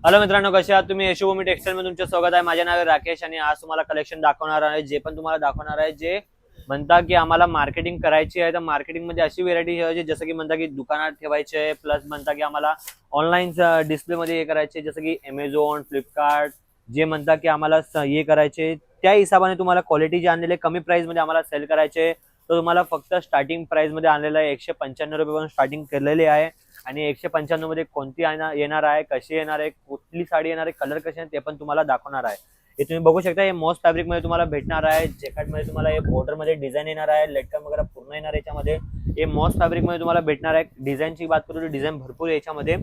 Hello मित्रांनो, कसे आहात तुम्ही? यशोभूमी टेक्सटाईल मध्ये तुमचं स्वागत आहे. माझे नाव आहे राकेश आणि आज तुम्हाला कलेक्शन दाखवणार आहे. जे पण तुम्हाला दाखवणार आहे जे म्हणता की आम्हाला मार्केटिंग करायची आहे, तर मार्केटिंग मध्ये अशी व्हेरायटी ठेवायची जसं की म्हणता की दुकानात ठेवायचे आहे, प्लस म्हणता की आम्हाला ऑनलाईन डिस्प्ले मध्ये हे करायचे जसं की अमेझॉन, फ्लिपकार्ट, जे म्हणता की आम्हाला हे करायचे त्या हिशोबाने तुम्हाला क्वालिटी जे आणलेले कमी प्राइस मध्ये आम्हाला सेल करायचे. तर तुम्हाला फक्त स्टार्टिंग प्राइस मध्ये आणलेलं आहे 195 रुपयापासून स्टार्टिंग केलेली आहे. आणि 195 मध्ये कोणती येणार आहे, कशी येणार आहे, कुठली साडी येणार आहे, कलर कसे आहे ते पण तुम्हाला दाखवणार आहे. हे तुम्ही बघू शकता. हे मॉस फॅब्रिक मध्ये तुम्हाला भेटणार आहे. जॅकेट मध्ये तुम्हाला हे बॉर्डर मध्ये डिझाईन येणार आहे, लटकन वगैरे पूर्ण येणार आहे याच्यामध्ये. हे मॉस फॅब्रिक मध्ये तुम्हाला भेटणार आहे. डिझाईनची बात करू तर डिझाईन भरपूर आहे याच्यामध्ये.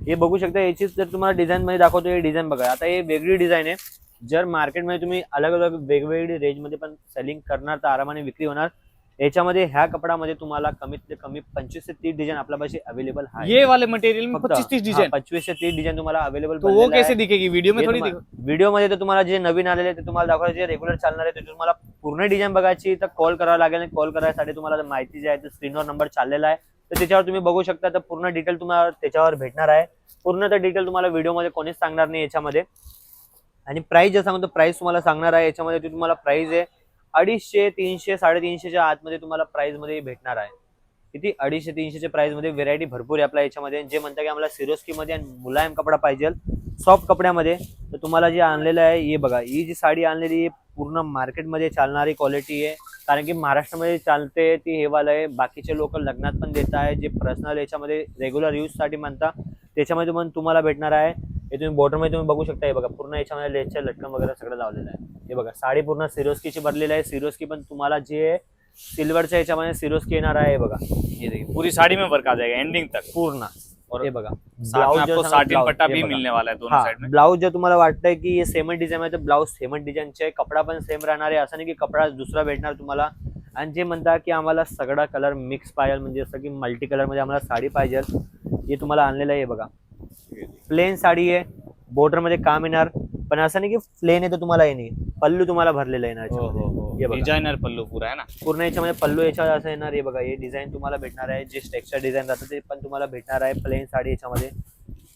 हे बघू शकता. याची जर तुम्हाला डिझाईन मध्ये दाखवतो, हे डिझाईन बघा. आता हे वेगळी डिझाईन आहे. जर मार्केटमध्ये तुम्ही अलग अलग वेगवेगळी रेंज मध्ये पण सेलिंग करणार तर आरामाने विक्री होणार. याच्यामध्ये ह्या कपडामध्ये तुम्हाला कमीत कमी 25 से 30 डिजाइन आपल्या पाशी अवेलेबल है. ये वाले मटेरियल में 25-30 डिजाइन, 25 से 30 डिजाइन तुम्हाला अवेलेबल. तो वो कैसे दिखेगी वीडियो में? थोड़ी व्हिडिओ मध्ये तर तुम्हाला जे नवीन आलेले ते तुम्हाला दाखवायचे, जे रेग्युलर चालणार आहे ते तुम्हाला पूर्ण डिझाईन बघायची तर कॉल करावा लागेल. आणि कॉल करायसाठी तुम्हाला माहिती जी आहे तर स्क्रीनवर नंबर चाललेला आहे, तर त्याच्यावर तुम्ही बघू शकता. तर पूर्ण डिटेल तुम्हाला त्याच्यावर भेटणार आहे. पूर्ण तर डिटेल तुम्हाला व्हिडिओ मध्ये कोणीच सांगणार नाही याच्यामध्ये. आणि प्राइस जे सांगतो प्राइस तुम्हाला सांगणार आहे याच्यामध्ये. ती तुम्हाला प्राइस आहे 250, 300, 350च्या आतमध्ये तुम्हाला प्राइस मध्ये भेटणार आहे. किती 250, 300च्या प्राइस मध्ये व्हेरायटी भरपूर आहे आपल्या याच्यामध्ये. जे म्हणता की आम्हाला सिरोस्की मध्ये आणि मुलायम कपडा पाहिजे सॉफ्ट कपड्यामध्ये, तर तुम्हाला जे आणलेलं आहे हे बघा. ही जी साडी आणलेली पूर्ण मार्केटमध्ये चालणारी क्वालिटी आहे, कारण की महाराष्ट्रामध्ये चालते ती हेवाला आहे. बाकीचे लोक लग्नात पण देत आहे, जे पर्सनल याच्यामध्ये रेग्युलर यूज साठी म्हणता त्याच्यामध्ये पण तुम्हाला भेटणार आहे. हे तुम्ही बॉर्डर मध्ये तुम्ही बघू शकता. हे बघा पूर्ण याच्यामध्ये लेसच्या लटकन वगैरे सगळं लावलेलं आहे. हे बघा साडी पूर्ण सिरोस्कीची भरलेली आहे. सिरोस्की पण तुम्हाला जे सिल्वरच्या याच्यामध्ये सिरोस्की येणार आहे. हे बघा, ये देखिए पूरी साड़ी में वर्क आ जाएगा एंडिंग तक पूर्ण. और हे बघा साथ में आपको साटिन पट्टा भी मिलने वाला है दोनों साइड में. ब्लाउज जर तुम्हाला वाटतंय की हे सेम डिझाईन आहे तर ब्लाउज सेम डिझाईनचे, कपडा पण सेम राहणार आहे. असं नाही की कपडा दुसरा भेटणार तुम्हाला. आणि जे म्हणता की आम्हाला सगळा कलर मिक्स पाहिजे, म्हणजे जसं की मल्टी कलर मध्ये आम्हाला साडी पाहिजे, हे तुम्हाला आणलेलं आहे. बघा प्लेन साडी आहे, बॉर्डर मध्ये काम येणार, पण असं नाही की प्लेन आहे तर तुम्हाला हे नाही. पल्लू तुम्हाला भरलेला येणार. डिजाइनर पल्लू पूरा है ना, पूर्ण याच्यामध्ये पल्लू याच्यावर असं येणार. हे बघा हे डिझाईन तुम्हाला भेटणार आहे. जे टेक्स्चर डिझाईन राहतं ते पण तुम्हाला भेटणार आहे प्लेन साडी याच्यामध्ये.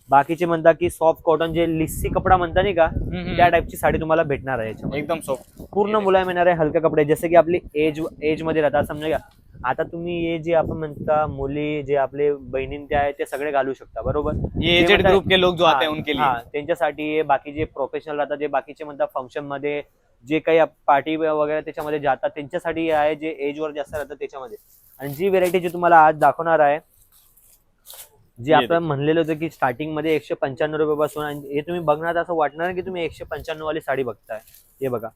बाकीचे म्हणता की सॉफ्ट कॉटन, जे लिस्सी कपडा म्हणता नाही का, त्या टाइपची साडी तुम्हाला भेटणार आहे याच्यामध्ये. एकदम सॉफ्ट पूर्ण मुलायम येणार आहे. हलके कपडे जसे की आपली एज मध्ये राहतात. समजा का आता तुम्ही हे जे आपण म्हणता मुली जे आपले बहिणी त्या आहेत ते सगळे घालू शकता, बरोबर. ये एजेड ग्रुप के लोग जो आते हैं उनके लिए. त्यांच्यासाठी बाकी जे प्रोफेशनल राहतात, जे बाकीचे म्हणतात फंक्शन मध्ये जे काही पार्टी वगैरे त्याच्यामध्ये जातात त्यांच्यासाठी आहे, जे एज वर जास्त राहतात त्याच्यामध्ये. आणि जी व्हेरायटी जी तुम्हाला आज दाखवणार आहे, जे आपण म्हणलेलं होतं की स्टार्टिंग मध्ये 195 रुपयापासून, आणि हे तुम्ही बघणार असं वाटणार की तुम्ही 195 वाली साडी बघताय. हे बघा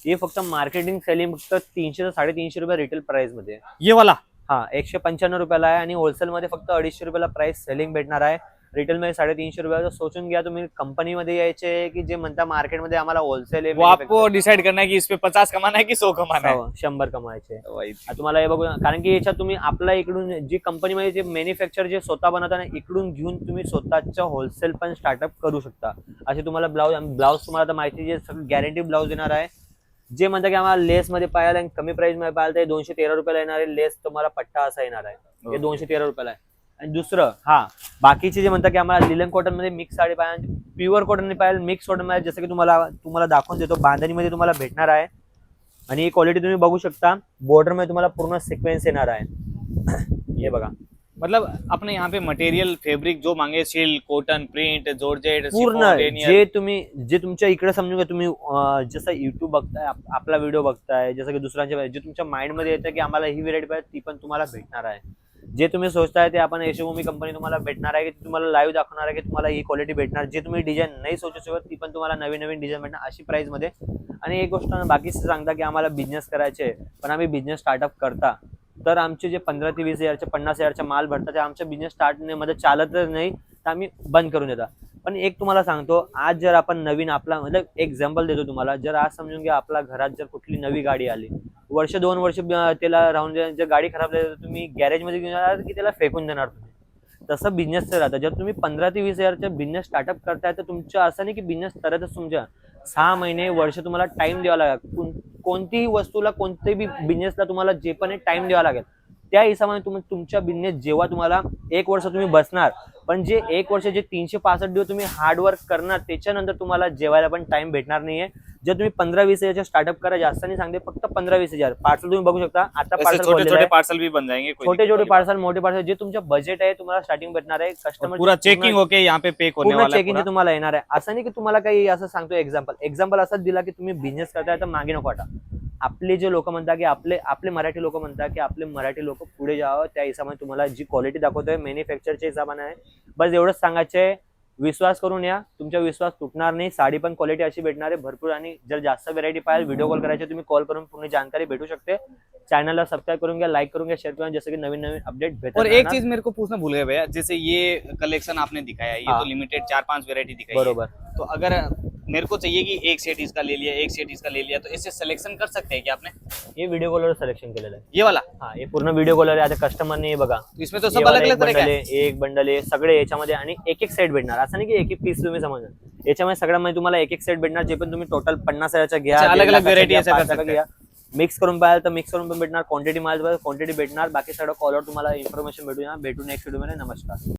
हे फक्त मार्केटिंग सेलिंग फक्त 300 ते 350 रुपये रिटेल प्राइस मध्ये. ये वाला 195 रुपयाला आहे. आणि होलसेल मध्ये फक्त 250 रुपयाला प्राइस सेलिंग भेटणार आहे. रिटेल मध्ये 350 रुपयाला. सोचून घ्या तुम्ही कंपनी मध्ये यायचे की जे म्हणता मार्केटमध्ये आम्हाला होलसेल आहे, वो आपको डिसाइड करना है कि इस पे 50 कमाना है कि 100 कमाना है. 100 कमायचे तुम्हाला. हे बघू, कारण की याच्यात तुम्ही आपला इकडून जी कंपनीमध्ये जे मॅन्युफॅक्चर जे स्वतः बनवताना इकडून घेऊन तुम्ही स्वतःच्या होलसेल पण स्टार्टअप करू शकता. असे तुम्हाला ब्लाउज तुम्हाला तर माहिती जे सगळं गॅरंटी ब्लाउज येणार आहे. जे म्हणता की आम्हाला लेस मध्ये पाहायला आणि कमी प्राइस मध्ये पाहायला ते 213 रुपयाला येणार आहे. लेस तुम्हाला पट्टा असा येणार आहे, हे 213 रुपयाला आहे. आणि दुसरं बाकीचे जे म्हणतात की आम्हाला लिलन कॉटन मध्ये मिक्स साडी पाहिजे, प्युअर कॉटन पाहिजे, मिक्स कॉटन मध्ये जसं की तुम्हाला दाखवून देतो बांधणीमध्ये तुम्हाला भेटणार आहे. आणि ही क्वालिटी तुम्ही बघू शकता. बॉर्डर मध्ये तुम्हाला पूर्ण सिक्वेन्स येणार आहे. हे बघा, मतलब अपने यहाँ पे मटेरियल फैब्रिक जो मांगे, सिल्क, कॉटन, प्रिंट, जॉर्जेट, पूर्ण जे तुमच्या इकडे समजून घ्या. तुम्ही जसं युट्यूब बघताय, आपला व्हिडिओ बघताय, जसं की दुसऱ्यांच्या, जे तुमच्या माइंड मध्ये येतं की आम्हाला ही व्हेरायटी पाहिजे ती पण तुम्हाला भेटणार आहे. जे तुम्ही सोचताय ते आपण यशोभूमी कंपनी तुम्हाला भेटणार आहे, की तुम्हाला लाईव्ह दाखवणार आहे की तुम्हाला ही क्वालिटी भेटणार. जे तुम्ही डिझाईन नाही सोचू शकत ती पण तुम्हाला नवीन नवीन डिझाईन भेटणार अशी प्राइस मध्ये. आणि एक गोष्ट बाकीचे सांगता की आम्हाला बिझनेस करायचे पण आम्ही बिझनेस स्टार्टअप करता, तर आमचे जे 15 ते 20 हजारचे 50 हजारचा माल भरतात ते आमच्या बिझनेस स्टार्ट मध्ये चालतच नाही, तर आम्ही बंद करून देतात. पण एक तुम्हाला सांगतो, आज जर आपण नवीन आपला मतलब एक्झाम्पल देतो तुम्हाला, जर आज समजून घ्या आपल्या घरात जर कुठली नवी गाडी आली, वर्ष 2 वर्ष त्याला राहून जर गाडी खराब झाली तर तुम्ही गॅरेज मध्ये घेऊन जाणार की त्याला फेकून देणार तुम्ही. तसं बिझनेसचं राहतं. जर तुम्ही 15 ते 20 हजारचा बिझनेस स्टार्टअप करताय तर तुमचं असं नाही की बिझनेस करतच तुमच्या 6 महिने वर्ष तुम्हाला टाइम द्यावा लागेल. कोणतीही वस्तूला, कोणत्याही बिझनेसला तुम्हाला जे पण टाइम द्यावा लागेल. त्या हिशोबाने तुम्ही तुमच्या बिझनेस जेव्हा तुम्हाला 1 वर्ष तुम्ही बसणार, पण जे 1 वर्ष जे 365 दिवस तुम्ही हार्डवर्क करणार त्याच्यानंतर तुम्हाला जेवायला पण टाइम भेटणार नाहीये. जर तुम्ही 15-20 हजारच्या स्टार्टअप करा, जास्त नाही सांगते, फक्त 15-20 हजार. पार्सल तुम्ही बघू शकता, आता ऐसे पार्सल छोटे छोटे पार्सल भी बन जाएंगे, कोई छोटे दिक्कत छोटे वाली पार्सल, मोठे पार्सल, जे तुमच्या बजेट आहे तुम्हाला स्टार्टिंग भेटणार आहे. बात। कस्टमर पूरा चेकिंग होके यहाँ पे पेक होने पूर्ण वाला है चेकिंग पूरा। तुम्हाला येणार आहे. असं नाही की तुम्हाला काही असं सांगतो एक्झाम्पल असंच दिला की तुम्ही बिझनेस करताय तर मागे नको हटा. आपले जे लोक म्हणतात की आपले मराठी लोक म्हणतात की आपले मराठी लोक पुढे जावं, त्या हिशोबाने तुम्हाला जी क्वालिटी दाखवतोय मॅन्युफॅक्चरच्या हिशोबाने आहे. बस एवढंच सांगायचंय, विश्वास करून या, तुमचा विश्वास तुटणार नाही. साडी पण क्वालिटी अशी भेटणार आहे भरपूर. आणि जर जास्त व्हेरायटी पाहिजे, व्हिडिओ कॉल करायचे, तुम्ही कॉल करून पूर्ण जानकारी भेटू शकते. चॅनलला सबस्क्राईब करून घ्या, लाईक करून घ्या, शेअर करून, जैसे की नवीन नवीन अपडेट भेटतात. और एक चीज मेरे को पूछना भूल गए भैया, जैसे ये कलेक्शन आपने दिखाया, ये हाँ। तो लिमिटेड 4-5 वैरायटी दिखाई है। बरोबर. तो अगर मेरे को चाहिए कि एक सेट इसका ले लिया, एक सेट इसका ले लिया, तो इससे सिलेक्शन कर सकते हैं क्या आपने? हे व्हिडिओ कॉलवर सिलेक्शन केलेलं आहे. ये वाला हा, हे पूर्ण व्हिडिओ कॉलर आहे. आता कस्टमरने हे बघा, तो इसमें तो हे सब वाला अलग अलग तरह का है। एक बंडल आहे सगळे याच्यामध्ये, आणि एक सेट भेटणार. असं नाही की एक पीस तुम्ही समजणार. याच्यामध्ये सगळ्यामध्ये तुम्हाला एक सेट भेटणार. जे पण तुम्ही टोटल 50 हजारच्या घ्या, अच्छा, अलग-अलग 1,00,000चा variety घ्या, ऐसा कर 5,00,000चा सकते घ्या, मिक्स करून पाहिजे तर मिक्स करून पण भेटणार. क्वांटिटी माल क्वांटिटी भेटणार. बाकी सगळं कॉलर तुम्हाला इन्फॉर्मेशन भेटू नेक्स्ट व्हिडिओ मध्ये. नमस्कार.